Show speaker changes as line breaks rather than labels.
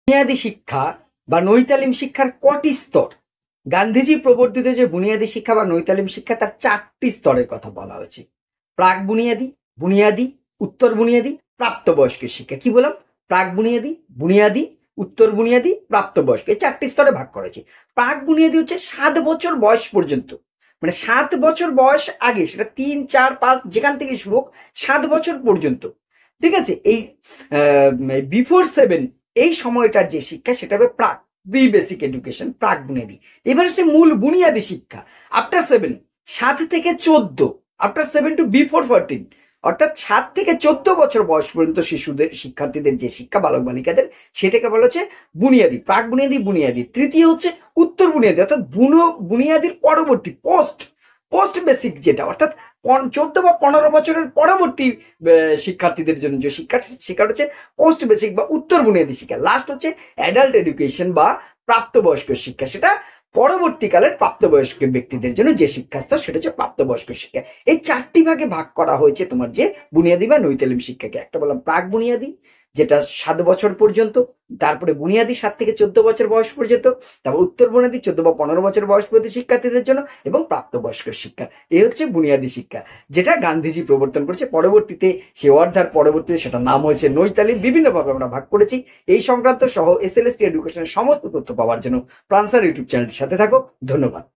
বুনিয়াদী শিক্ষা বা নৈতালিম শিক্ষার কটি স্তর? গান্ধীজি প্রবর্তিত যে বুনিয়াদী শিক্ষা বা নৈতালিম শিক্ষা তার 4টি স্তরের কথা বলা হয়েছে। প্রাক বুনিয়াদী, বুনিয়াদী, উত্তর বুনিয়াদী, প্রাপ্তবয়স্কের শিক্ষা। কি বললাম? প্রাক বুনিয়াদী, বুনিয়াদী, উত্তর বুনিয়াদী, প্রাপ্তবয়স্ক, এই 4টি স্তরে ভাগ করেছে। প্রাক বুনিয়াদী হচ্ছে 7 বছর বয়স পর্যন্ত, মানে 7 বছর বয়স আগে, সেটা 3, 4, 5 যেখান থেকে শুরু হোক, 7 বছর পর্যন্ত, ঠিক আছে? এই বিফোর 7 এই সময়টার যে শিক্ষা সেটা হবে প্রাক, প্রি বেসিক এডুকেশন, প্রাক বুনিয়াদী। এবার সে মূল বুনিয়াদী শিক্ষা আফটার 7, 7 থেকে 14, আফটার 7 টু বিফোর 14, অর্থাৎ 7 থেকে 14 বছর বয়স পর্যন্ত শিশুদের, শিক্ষার্থীদের যে শিক্ষা, বালক বালিকাদের, সেটাকে বলা হচ্ছে বুনিয়াদী, প্রাক বুনিয়াদী, বুনিয়াদী। তৃতীয় হচ্ছে উত্তর বুনিয়াদী, অর্থাৎ বুনিয়াদীর পরবর্তী, পোস্ট পোস্ট বেসিক, যেটা অর্থাৎ 14 বা 15 বছরের পরবর্তী শিক্ষার্থীদের জন্য যে শিক্ষা, সেটা হচ্ছে পোস্ট বেসিক বা উত্তর বুনিয়াদী শিক্ষা। লাস্ট হচ্ছে অ্যাডাল্ট এডুকেশন বা প্রাপ্তবয়স্ক শিক্ষা, সেটা পরবর্তীকালের প্রাপ্তবয়স্ক ব্যক্তিদের জন্য যে শিক্ষাস্তর, সেটা হচ্ছে প্রাপ্তবয়স্ক শিক্ষা। এই 4টি ভাগে ভাগ করা হয়েছে তোমার যে বুনিয়াদী বা নৈতালিম শিক্ষাকে। একটা বললাম প্রাক বুনিয়াদী, যেটা 7 বছর পর্যন্ত, তারপরে বুনিয়াদী 7 থেকে 14 বছর বয়স পর্যন্ত, তারপর উত্তর বুনিয়াদী 14 বা 15 বছর বয়স পর্যন্ত শিক্ষার্থীদের জন্য, এবং প্রাপ্তবয়স্ক শিক্ষা। এই হচ্ছে বুনিয়াদী শিক্ষা, যেটা গান্ধীজি প্রবর্তন করেছে। পরবর্তীতে সে অর্ধার পরবর্তীতে সেটা নাম হয়েছে নৈতালিম। বিভিন্নভাবে আমরা ভাগ করেছি। এই সংক্রান্ত সহ এসএলএসটি এডুকেশনের সমস্ত তথ্য পাওয়ার জন্য প্রাণসার ইউটিউব চ্যানেলটির সাথে থাকো। ধন্যবাদ।